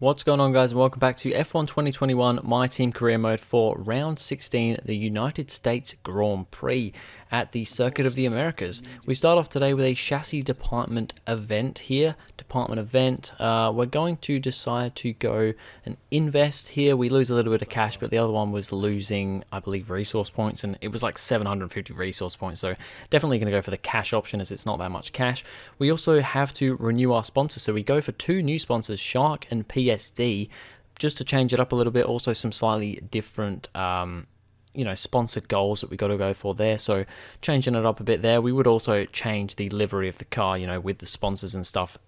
What's going on, guys, and welcome back to F1 2021 My Team Career Mode for Round 16, the United States Grand Prix at the Circuit of the Americas. We start off today with a chassis department event here. We're going to decide to go and invest here. We lose a little bit of cash, but the other one was losing, I believe, resource points, and it was like 750 resource points, so definitely going to go for the cash option as it's not that much cash. We also have to renew our sponsors, so we go for two new sponsors, Shark and PSD, just to change it up a little bit. Also some slightly different sponsored goals that we got to go for there, so changing it up a bit there. We would also change the livery of the car, with the sponsors and stuff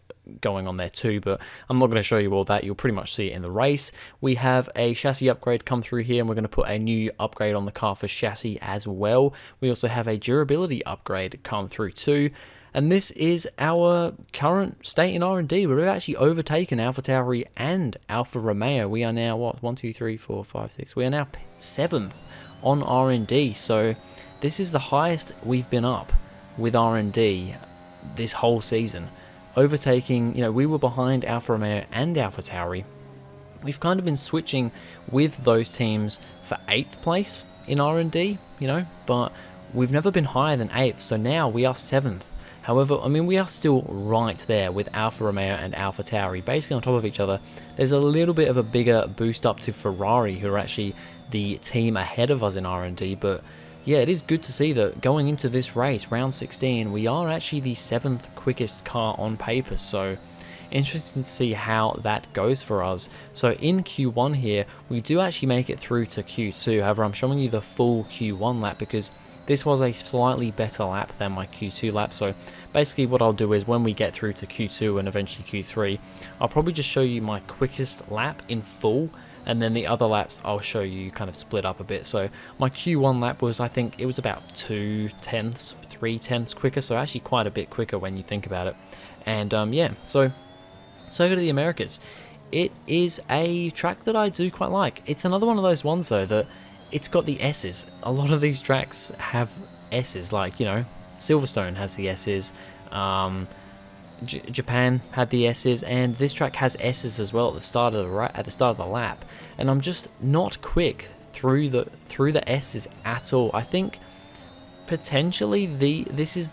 going on there too, but I'm not going to show you all that. You'll pretty much see it in the race. We have a chassis upgrade come through here, and we're going to put a new upgrade on the car for chassis as well. We also have a durability upgrade come through too. And this is our current state in R&D. We've actually overtaken AlphaTauri and Alfa Romeo. We are now, what, 1, 2, 3, 4, 5, 6. We are now 7th on R&D. So this is the highest we've been up with R&D this whole season. Overtaking, we were behind Alfa Romeo and AlphaTauri. We've kind of been switching with those teams for 8th place in R&D, but we've never been higher than 8th. So now we are 7th. However, we are still right there with Alfa Romeo and AlphaTauri, basically on top of each other. There's a little bit of a bigger boost up to Ferrari, who are actually the team ahead of us in R&D, but yeah, it is good to see that going into this race, round 16, we are actually the 7th quickest car on paper, so interesting to see how that goes for us. So in Q1 here, we do actually make it through to Q2, however, I'm showing you the full Q1 lap because this was a slightly better lap than my Q2 lap, so basically what I'll do is when we get through to Q2 and eventually Q3, I'll probably just show you my quickest lap in full, and then the other laps I'll show you kind of split up a bit. So my Q1 lap was, I think it was about 2/10, 3/10 quicker, so actually quite a bit quicker when you think about it. And yeah, so go to the Americas. It is a track that I do quite like. It's another one of those ones though that it's got the S's. A lot of these tracks have S's, like, Silverstone has the S's, Japan had the S's, and this track has S's as well at the start of the lap. And I'm just not quick through the S's at all. I think potentially this is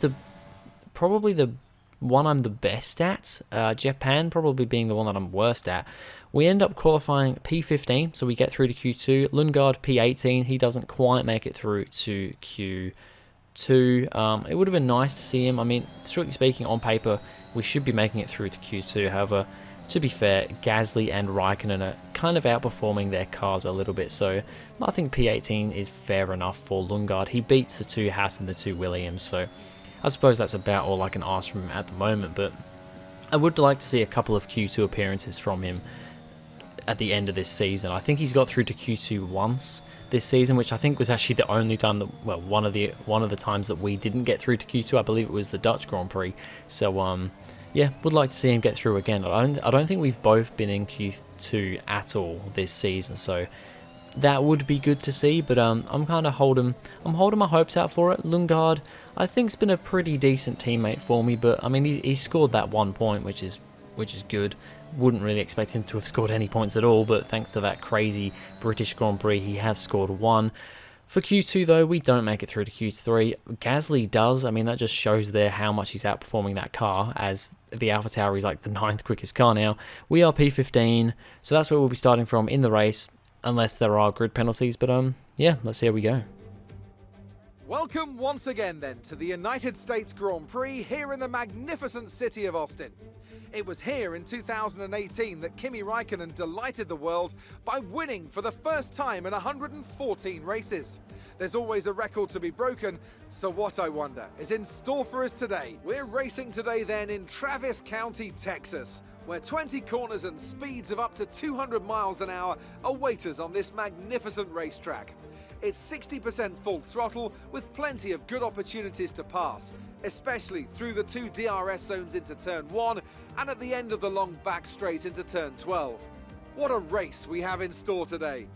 probably the one I'm the best at. Japan probably being the one that I'm worst at. We end up qualifying P15, so we get through to Q2. Lundgaard P18, he doesn't quite make it through to Q2. It would have been nice to see him. Strictly speaking, on paper, we should be making it through to Q2. However, to be fair, Gasly and Raikkonen are kind of outperforming their cars a little bit, so I think P18 is fair enough for Lundgaard. He beats the two Haas and the two Williams, so I suppose that's about all I can ask from him at the moment, but I would like to see a couple of Q2 appearances from him at the end of this season. I think he's got through to Q2 once this season, which I think was actually the only time that, well, one of the times that we didn't get through to Q2. I believe it was the Dutch Grand Prix. So yeah, would like to see him get through again. I don't think we've both been in Q2 at all this season, so that would be good to see. But I'm kind of holding my hopes out for it. Lundgaard, I think, has been a pretty decent teammate for me, but he scored that 1 point, which is good. Wouldn't really expect him to have scored any points at all, but thanks to that crazy British Grand Prix, he has scored 1. For Q2 though, we don't make it through to Q3. Gasly does. That just shows there how much he's outperforming that car, as the AlphaTauri is like the 9th quickest car now. We are P15, so that's where we'll be starting from in the race, unless there are grid penalties, but yeah, let's see how we go. Welcome once again then to the United States Grand Prix here in the magnificent city of Austin. It was here in 2018 that Kimi Raikkonen delighted the world by winning for the first time in 114 races. There's always a record to be broken, so what, I wonder, is in store for us today? We're racing today then in Travis County, Texas, where 20 corners and speeds of up to 200 miles an hour await us on this magnificent racetrack. It's 60% full throttle with plenty of good opportunities to pass, especially through the two DRS zones into turn 1 and at the end of the long back straight into turn 12. What a race we have in store today.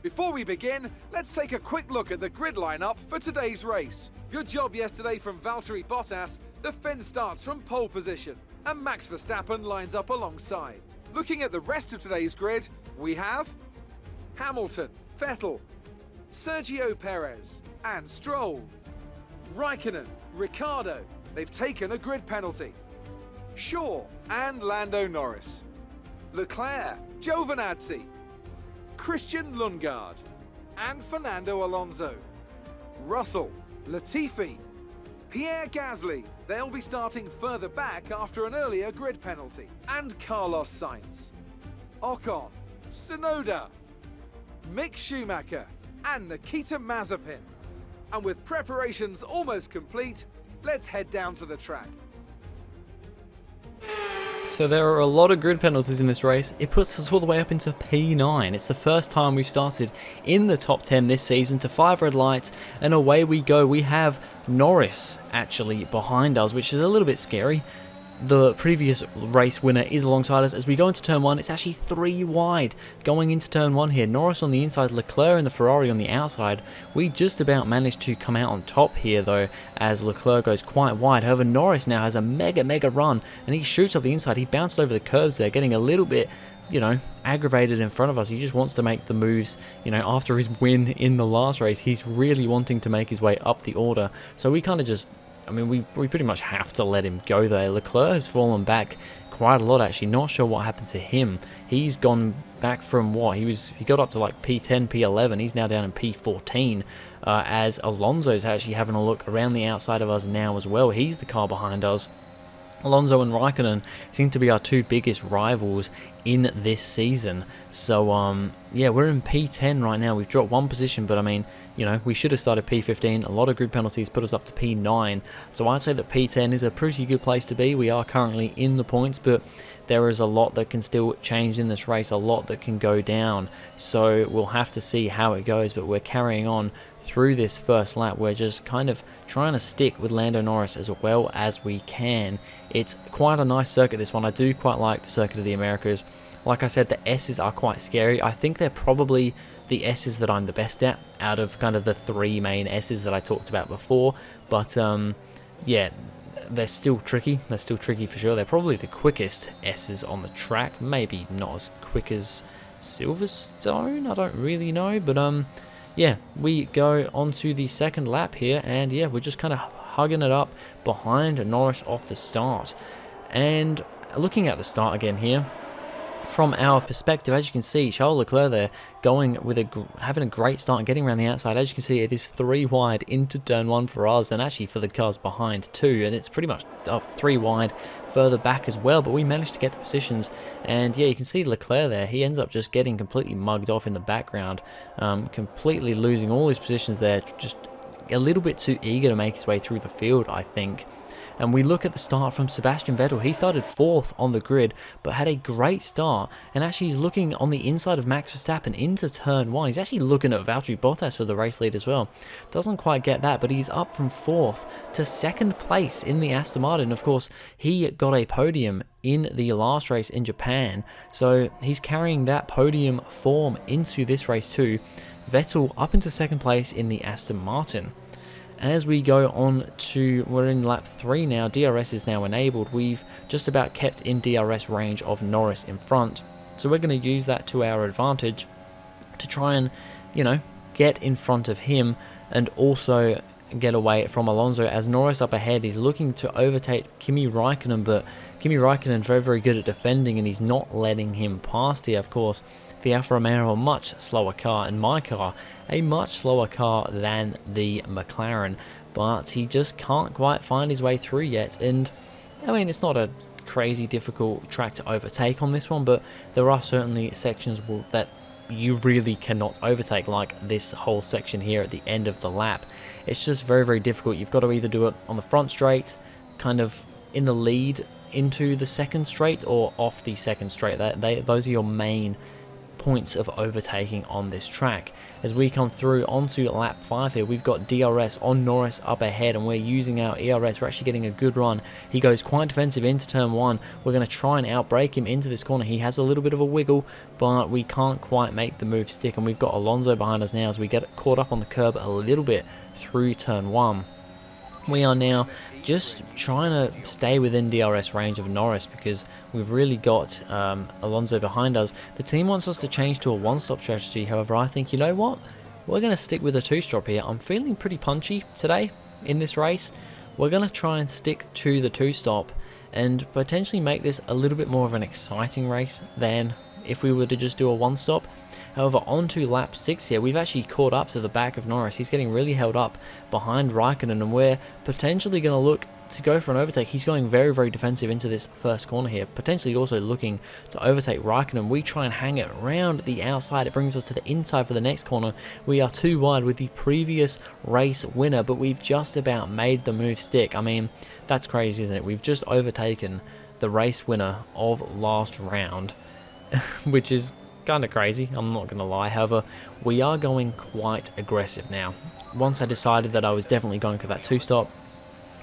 Before we begin, let's take a quick look at the grid lineup for today's race. Good job yesterday from Valtteri Bottas. The Finn starts from pole position, and Max Verstappen lines up alongside. Looking at the rest of today's grid, we have Hamilton, Vettel, Sergio Perez, and Stroll. Raikkonen, Ricciardo, they've taken a grid penalty. Shaw and Lando Norris. Leclerc, Giovinazzi, Christian Lundgaard, and Fernando Alonso. Russell, Latifi, Pierre Gasly, they'll be starting further back after an earlier grid penalty. And Carlos Sainz. Ocon, Tsunoda, Mick Schumacher, and Nikita Mazepin. And with preparations almost complete, let's head down to the track. So there are a lot of grid penalties in this race. It puts us all the way up into P9. It's the first time we've started in the top 10 this season to 5 red lights, and away we go. We have Norris actually behind us, which is a little bit scary. The previous race winner is alongside us. As we go into turn 1, it's actually 3 wide going into turn 1 here. Norris on the inside, Leclerc and the Ferrari on the outside. We just about managed to come out on top here though, as Leclerc goes quite wide. However, Norris now has a mega run, and he shoots off the inside. He bounced over the curbs there, getting a little bit, you know, aggravated in front of us. He just wants to make the moves, you know, after his win in the last race. He's really wanting to make his way up the order. So we kind of just, I mean, we pretty much have to let him go there. Leclerc has fallen back quite a lot actually. Not sure what happened to him. He's gone back from what? He got up to like P10, P11. He's now down in P14. As Alonso's actually having a look around the outside of us now as well. He's the car behind us. Alonso and Raikkonen seem to be our 2 biggest rivals in this season. So, yeah, we're in P10 right now. We've dropped 1 position, but I mean, you know, we should have started P15. A lot of grid penalties put us up to P9. So I'd say that P10 is a pretty good place to be. We are currently in the points, but there is a lot that can still change in this race, a lot that can go down. So we'll have to see how it goes, but we're carrying on through this first lap. We're just kind of trying to stick with Lando Norris as well as we can. It's quite a nice circuit, this one. I do quite like the Circuit of the Americas. Like I said, the S's are quite scary. I think they're probably the S's that I'm the best at out of kind of the 3 main S's that I talked about before. But yeah, they're still tricky. They're still tricky for sure. They're probably the quickest S's on the track. Maybe not as quick as Silverstone. I don't really know, but yeah, we go onto the second lap here, and yeah, we're just kind of hugging it up behind Norris off the start. And looking at the start again here, from our perspective, as you can see, Charles Leclerc there going with having a great start and getting around the outside. As you can see, it is 3 wide into turn 1 for us, and actually for the cars behind too, and it's pretty much up 3 wide further back as well, but we managed to get the positions. And yeah, you can see Leclerc there, he ends up just getting completely mugged off in the background, completely losing all his positions there, just a little bit too eager to make his way through the field, I think. And we look at the start from Sebastian Vettel. He started 4th on the grid, but had a great start. And actually, he's looking on the inside of Max Verstappen into turn 1. He's actually looking at Valtteri Bottas for the race lead as well. Doesn't quite get that, but he's up from 4th to 2nd place in the Aston Martin. Of course, he got a podium in the last race in Japan, so he's carrying that podium form into this race too. Vettel up into 2nd place in the Aston Martin. As we go on to, we're in lap 3 now, DRS is now enabled. We've just about kept in DRS range of Norris in front. So we're going to use that to our advantage to try and, you know, get in front of him and also get away from Alonso, as Norris up ahead is looking to overtake Kimi Raikkonen, but Kimi Raikkonen very good at defending and he's not letting him past here. Of course, the Alfa Romeo, a much slower car, and my car, a much slower car than the McLaren, but he just can't quite find his way through yet. And I mean, it's not a crazy difficult track to overtake on this one, but there are certainly sections that you really cannot overtake, like this whole section here at the end of the lap. It's just very difficult. You've got to either do it on the front straight, kind of in the lead into the second straight, or off the second straight. Those are your main points of overtaking on this track. As we come through onto lap 5 here, we've got DRS on Norris up ahead, and we're using our ERS. We're actually getting a good run. He goes quite defensive into turn 1. We're going to try and outbrake him into this corner. He has a little bit of a wiggle, but we can't quite make the move stick, and we've got Alonso behind us now as we get caught up on the curb a little bit through turn 1. We are now just trying to stay within DRS range of Norris because we've really got Alonso behind us. The team wants us to change to a one-stop strategy. However, I think, you know what? We're going to stick with a two-stop here. I'm feeling pretty punchy today in this race. We're going to try and stick to the two-stop and potentially make this a little bit more of an exciting race than if we were to just do a one-stop. However, on to lap 6 here, we've actually caught up to the back of Norris. He's getting really held up behind Raikkonen, and we're potentially going to look to go for an overtake. He's going very, very defensive into this first corner here, potentially also looking to overtake Raikkonen. We try and hang it around the outside. It brings us to the inside for the next corner. We are too wide with the previous race winner, but we've just about made the move stick. I mean, that's crazy, isn't it? We've just overtaken the race winner of last round, which is kind of crazy, I'm not going to lie. However, we are going quite aggressive now. Once I decided that I was definitely going for that two-stop,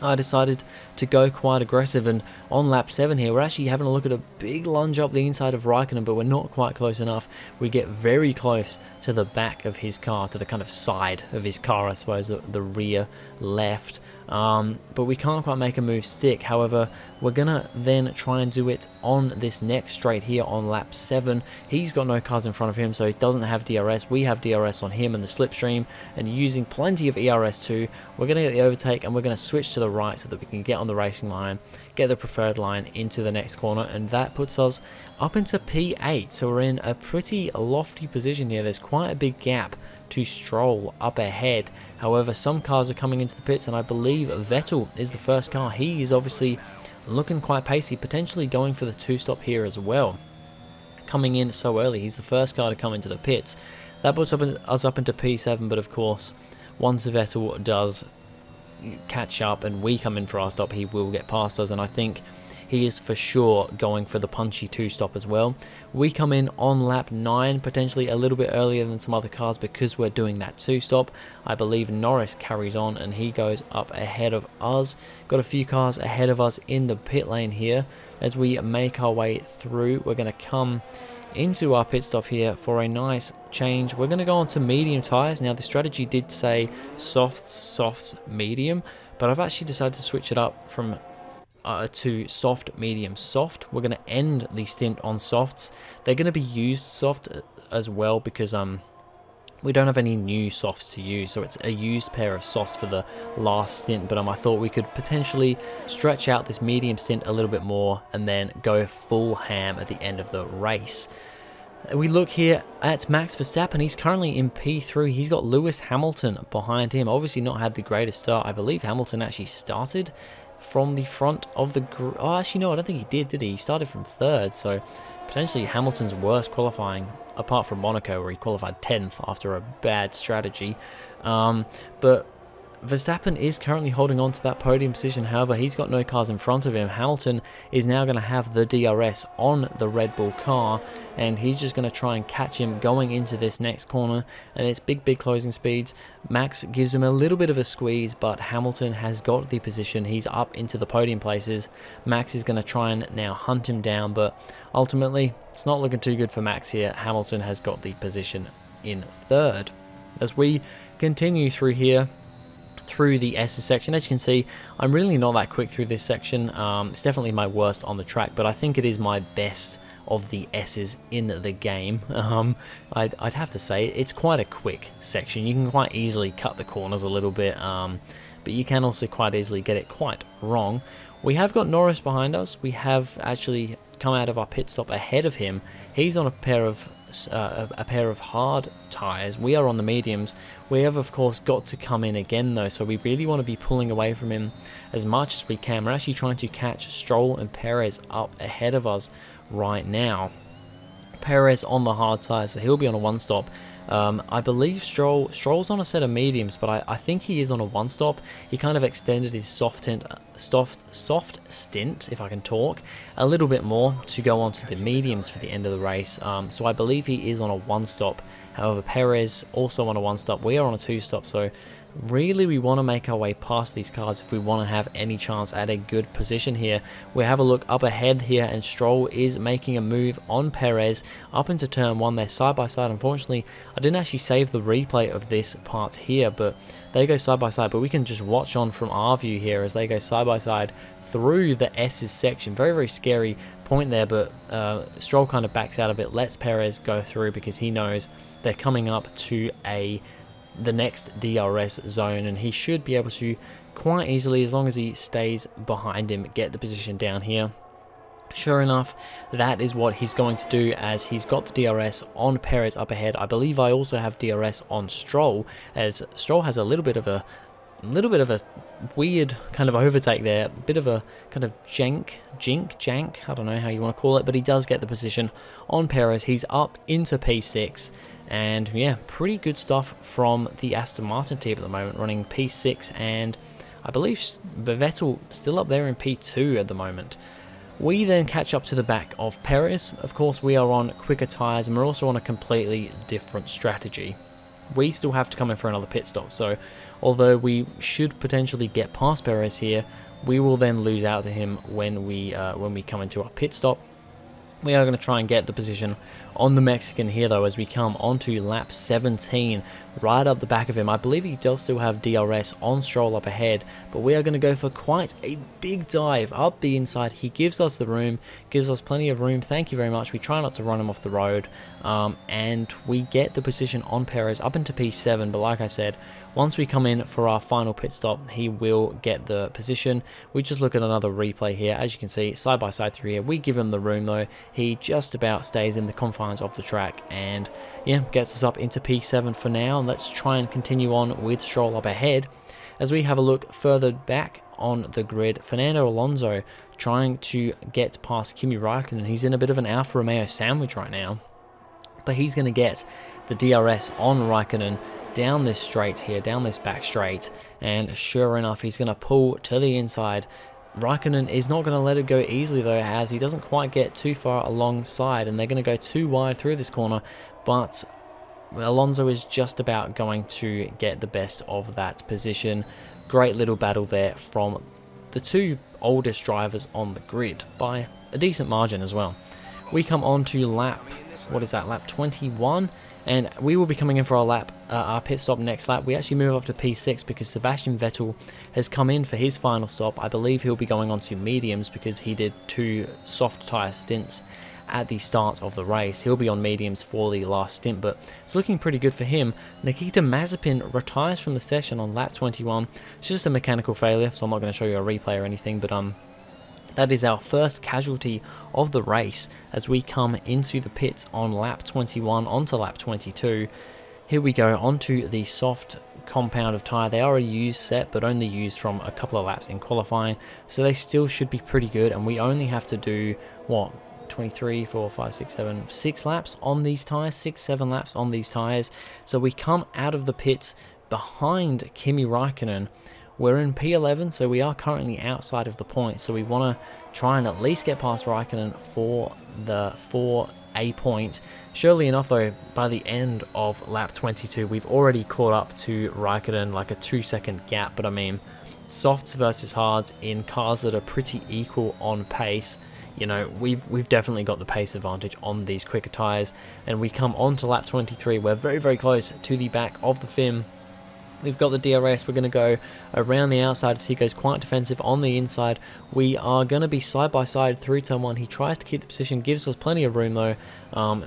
I decided to go quite aggressive, and on lap 7 here, we're actually having a look at a big lunge up the inside of Raikkonen, but we're not quite close enough. We get very close to the back of his car, to the kind of side of his car, I suppose, the rear left. But we can't quite make a move stick. However, we're gonna then try and do it on this next straight here on lap 7. He's got no cars in front of him, so he doesn't have DRS. We have DRS on him and the slipstream, and using plenty of ERS too, we're gonna get the overtake, and we're gonna switch to the right so that we can get on the racing line, get the preferred line into the next corner, and that puts us up into P8. So we're in a pretty lofty position here. There's quite a big gap to Stroll up ahead. However, some cars are coming into the pits, and I believe Vettel is the first car. He is obviously looking quite pacey, potentially going for the two-stop here as well. Coming in so early, he's the first car to come into the pits. That puts us up into P7, but of course, once Vettel does catch up and we come in for our stop, he will get past us, and I think he is for sure going for the punchy two-stop as well. We come in on lap 9, potentially a little bit earlier than some other cars because we're doing that two-stop. I believe Norris carries on and he goes up ahead of us. Got a few cars ahead of us in the pit lane here. As we make our way through, we're going to come into our pit stop here for a nice change. We're going to go on to medium tyres. Now, the strategy did say softs, medium, but I've actually decided to switch it up from to soft, medium, soft. We're going to end the stint on softs. They're going to be used soft as well because we don't have any new softs to use, so it's a used pair of softs for the last stint. But I thought we could potentially stretch out this medium stint a little bit more and then go full ham at the end of the race. We look here at Max Verstappen. He's currently in P3. He's got Lewis Hamilton behind him. Obviously not had the greatest start. I believe Hamilton actually started from the front of the group. Oh, actually, no, I don't think he did he? He started from 3rd, so potentially Hamilton's worst qualifying, apart from Monaco, where he qualified 10th after a bad strategy. But Verstappen is currently holding on to that podium position. However, he's got no cars in front of him. Hamilton is now going to have the DRS on the Red Bull car, and he's just going to try and catch him going into this next corner. And it's big closing speeds. Max gives him a little bit of a squeeze, but Hamilton has got the position. He's up into the podium places. Max is going to try and now hunt him down, but ultimately it's not looking too good for Max here. Hamilton has got the position in 3rd. As we continue through here, through the S's section, as you can see, I'm really not that quick through this section. It's definitely my worst on the track, but I think it is my best of the S's in the game. I'd have to say it's quite a quick section. You can quite easily cut the corners a little bit, but you can also quite easily get it quite wrong. We have got Norris behind us. We have actually come out of our pit stop ahead of him. He's on a pair of hard tyres. We are on the mediums. We have, of course, got to come in again, though, so we really want to be pulling away from him as much as we can. We're actually trying to catch Stroll and Perez up ahead of us right now. Perez on the hard tyres, so he'll be on a one-stop. I believe Stroll's on a set of mediums, but I think he is on a one-stop. He kind of extended his soft stint, if I can talk, a little bit more to go on to the mediums for the end of the race. So I believe he is on a one-stop. However, Perez also on a one-stop. We are on a two-stop, so really we want to make our way past these cars if we want to have any chance at a good position here. We have a look up ahead here, and Stroll is making a move on Perez up into turn 1. They're side by side. Unfortunately, I didn't actually save the replay of this part here, but they go side by side. But we can just watch on from our view here as they go side by side through the S's section. Very, very scary point there, but Stroll kind of backs out of it, lets Perez go through because he knows they're coming up to the next DRS zone, and he should be able to quite easily, as long as he stays behind him, get the position down here. Sure enough, that is what he's going to do, as he's got the DRS on Perez up ahead. I believe I also have DRS on Stroll, as Stroll has a little bit of a weird kind of overtake there, a bit of a kind of jank, I don't know how you want to call it, but he does get the position on Perez. He's up into P6. And yeah, pretty good stuff from the Aston Martin team at the moment, running P6, and I believe Vettel still up there in P2 at the moment. We then catch up to the back of Perez. Of course, we are on quicker tyres, and we're also on a completely different strategy. We still have to come in for another pit stop, so although we should potentially get past Perez here, we will then lose out to him when we come into our pit stop. We are going to try and get the position on the Mexican here, though, as we come onto lap 17, right up the back of him. I believe he does still have DRS on Stroll up ahead, but we are going to go for quite a big dive up the inside. He gives us the room, gives us plenty of room. Thank you very much. We try not to run him off the road, and we get the position on Perez up into P7, but like I said, once we come in for our final pit stop, he will get the position. We just look at another replay here. As you can see, side by side through here, we give him the room though. He just about stays in the confines of the track, and yeah, gets us up into P7 for now. And let's try and continue on with Stroll up ahead. As we have a look further back on the grid, Fernando Alonso trying to get past Kimi Raikkonen. He's in a bit of an Alfa Romeo sandwich right now, but he's going to get the DRS on Raikkonen down this straight here, down this back straight, and sure enough, he's going to pull to the inside. Raikkonen is not going to let it go easily though, as he doesn't quite get too far alongside, and they're going to go too wide through this corner, but Alonso is just about going to get the best of that position. Great little battle there from the two oldest drivers on the grid by a decent margin as well. We come on to lap 21, and we will be coming in for our pit stop next lap. We actually move up to P6 because Sebastian Vettel has come in for his final stop. I believe he'll be going on to mediums because he did 2 soft tyre stints at the start of the race. He'll be on mediums for the last stint, but it's looking pretty good for him. Nikita Mazepin retires from the session on lap 21. It's just a mechanical failure, so I'm not going to show you a replay or anything, but that is our first casualty of the race as we come into the pits on lap 21 onto lap 22. Here we go onto the soft compound of tyre. They are a used set, but only used from a couple of laps in qualifying, so they still should be pretty good, and we only have to do, what, 23, 4, 5, 6, 7, 6 laps on these tyres, 6, 7 laps on these tyres. So we come out of the pits behind Kimi Raikkonen. We're in P11, so we are currently outside of the point, so we want to try and at least get past Raikkonen for a point. Surely enough though, by the end of lap 22, we've already caught up to Raikkonen, like a 2-second gap, but I mean, softs versus hards in cars that are pretty equal on pace, you know, we've definitely got the pace advantage on these quicker tyres, and we come on to lap 23. We're very, very close to the back of the FIM. We've got the DRS. We're going to go around the outside as he goes quite defensive on the inside. We are going to be side by side through turn 1. He tries to keep the position, gives us plenty of room though.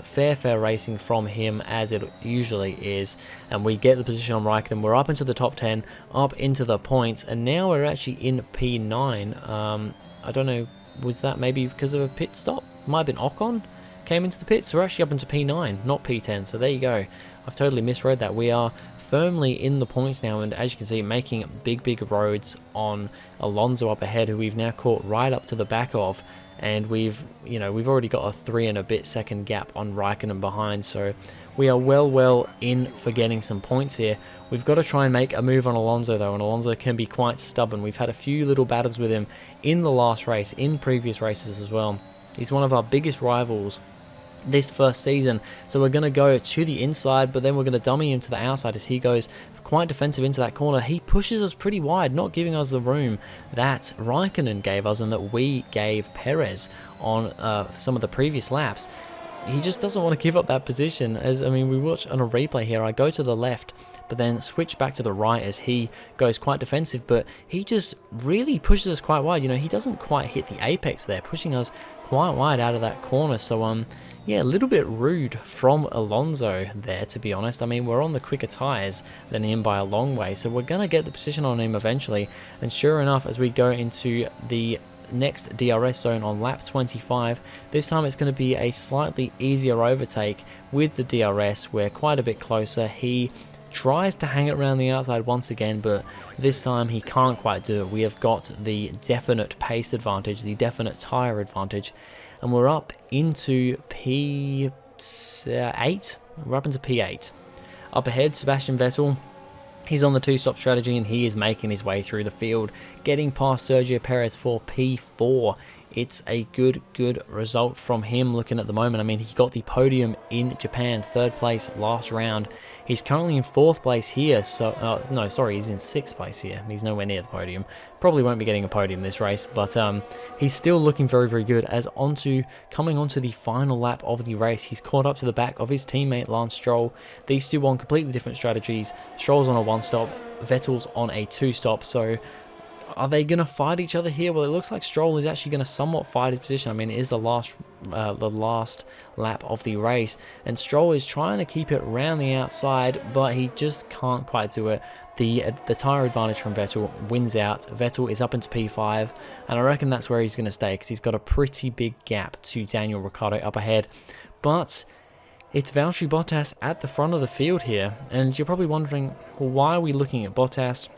Fair racing from him, as it usually is, and we get the position on Raikkonen. We're up into the top 10, up into the points, and now we're actually in P9. I don't know, was that maybe because of a pit stop? Might have been Ocon came into the pits, so we're actually up into P9, not P10, so there you go. I've totally misread that. We are firmly in the points now, and as you can see, making big roads on Alonso up ahead, who we've now caught right up to the back of, and we've already got a 3 and a bit second gap on Raikkonen behind, so we are well in for getting some points here. We've got to try and make a move on Alonso though, and Alonso can be quite stubborn. We've had a few little battles with him in the last race, in previous races as well. He's one of our biggest rivals this first season, so we're going to go to the inside, but then we're going to dummy him to the outside as he goes quite defensive into that corner. He pushes us pretty wide, not giving us the room that Raikkonen gave us and that we gave Perez on some of the previous laps. He just doesn't want to give up that position. We watch on a replay here, I go to the left but then switch back to the right as he goes quite defensive, but he just really pushes us quite wide. He doesn't quite hit the apex there, pushing us quite wide out of that corner. So yeah, a little bit rude from Alonso there, to be honest. We're on the quicker tyres than him by a long way, so we're going to get the position on him eventually. And sure enough, as we go into the next DRS zone on lap 25, this time it's going to be a slightly easier overtake with the DRS. We're quite a bit closer. He tries to hang it around the outside once again, but this time he can't quite do it. We have got the definite pace advantage, the definite tyre advantage, and we're up into P8. We're up into P8. Up ahead, Sebastian Vettel. He's on the two-stop strategy and he is making his way through the field, getting past Sergio Perez for P4. It's a good result from him looking at the moment. He got the podium in Japan, 3rd place last round. He's currently in 4th place here, so no, sorry, he's in 6th place here. He's nowhere near the podium. Probably won't be getting a podium this race, but he's still looking very good. As coming onto the final lap of the race, he's caught up to the back of his teammate Lance Stroll. These two on completely different strategies. Stroll's on a 1-stop, Vettel's on a 2-stop, so are they going to fight each other here? Well, it looks like Stroll is actually going to somewhat fight his position. It is the last lap of the race, and Stroll is trying to keep it around the outside, but he just can't quite do it. The tyre advantage from Vettel wins out. Vettel is up into P5, and I reckon that's where he's going to stay because he's got a pretty big gap to Daniel Ricciardo up ahead. But it's Valtteri Bottas at the front of the field here, and you're probably wondering, well, why are we looking at Bottas?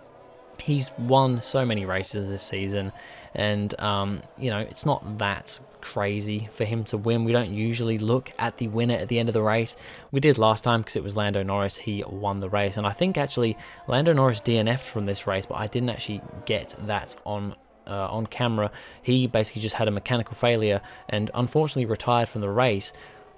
He's won so many races this season, and it's not that crazy for him to win. We don't usually look at the winner at the end of the race. We did last time because it was Lando Norris. He won the race, and I think actually Lando Norris DNF'd from this race, but I didn't actually get that on camera. He basically just had a mechanical failure and unfortunately retired from the race.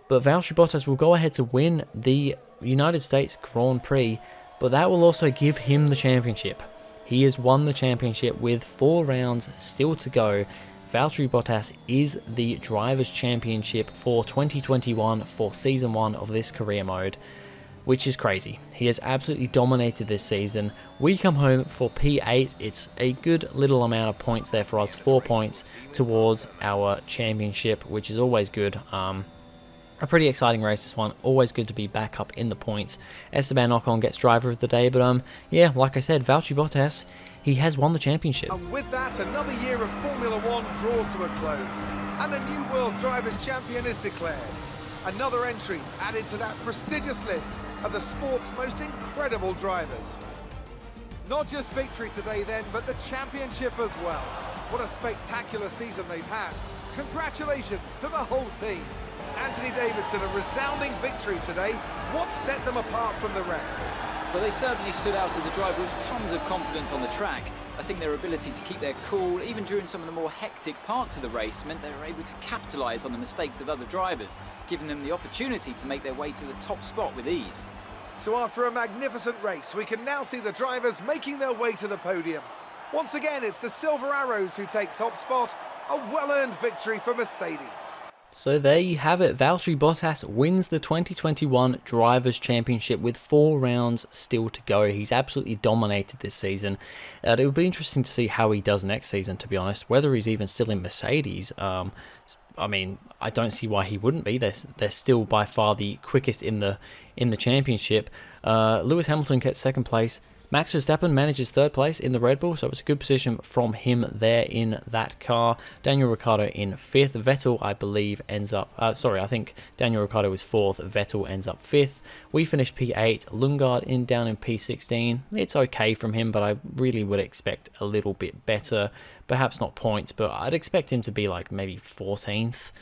But Valtteri Bottas will go ahead to win the United States Grand Prix, but that will also give him the championship. He has won the championship with 4 rounds still to go. Valtteri Bottas is the Drivers' Championship for 2021 for Season 1 of this career mode, which is crazy. He has absolutely dominated this season. We come home for P8. It's a good little amount of points there for us, 4 points towards our championship, which is always good. A pretty exciting race, this one. Always good to be back up in the points. Esteban Ocon gets driver of the day, but yeah, like I said, Valtteri Bottas, he has won the championship. And with that, another year of Formula One draws to a close, and the new World Drivers' Champion is declared. Another entry added to that prestigious list of the sport's most incredible drivers. Not just victory today then, but the championship as well. What a spectacular season they've had. Congratulations to the whole team. Anthony Davidson, a resounding victory today. What set them apart from the rest? Well, they certainly stood out as a driver with tons of confidence on the track. I think their ability to keep their cool, even during some of the more hectic parts of the race, meant they were able to capitalise on the mistakes of other drivers, giving them the opportunity to make their way to the top spot with ease. So after a magnificent race, we can now see the drivers making their way to the podium. Once again, it's the Silver Arrows who take top spot, a well-earned victory for Mercedes. So there you have it. Valtteri Bottas wins the 2021 Drivers' Championship with 4 rounds still to go. He's absolutely dominated this season. It will be interesting to see how he does next season, to be honest. Whether he's even still in Mercedes. I don't see why he wouldn't be. They're still by far the quickest in the championship. Lewis Hamilton gets 2nd place. Max Verstappen manages 3rd place in the Red Bull, so it's a good position from him there in that car. Daniel Ricciardo in 5th. Vettel, I believe, ends up... I think Daniel Ricciardo was 4th. Vettel ends up 5th. We finished P8. Lundgaard down in P16. It's okay from him, but I really would expect a little bit better. Perhaps not points, but I'd expect him to be like maybe 14th.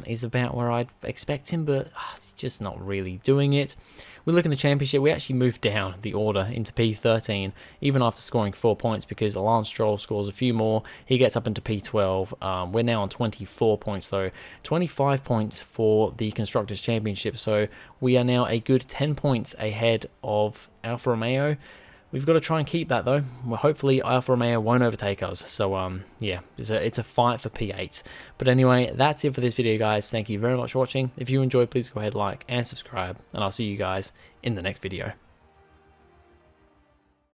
Is about where I'd expect him, but just not really doing it. We look in the championship, we actually moved down the order into P13, even after scoring 4 points, because Lance Stroll scores a few more. He gets up into P12. We're now on 24 points, though. 25 points for the Constructors' Championship, so we are now a good 10 points ahead of Alfa Romeo. We've got to try and keep that, though. Well, hopefully Alfa Romeo won't overtake us. So, yeah, it's a fight for P8. But anyway, that's it for this video, guys. Thank you very much for watching. If you enjoyed, please go ahead, like, and subscribe. And I'll see you guys in the next video.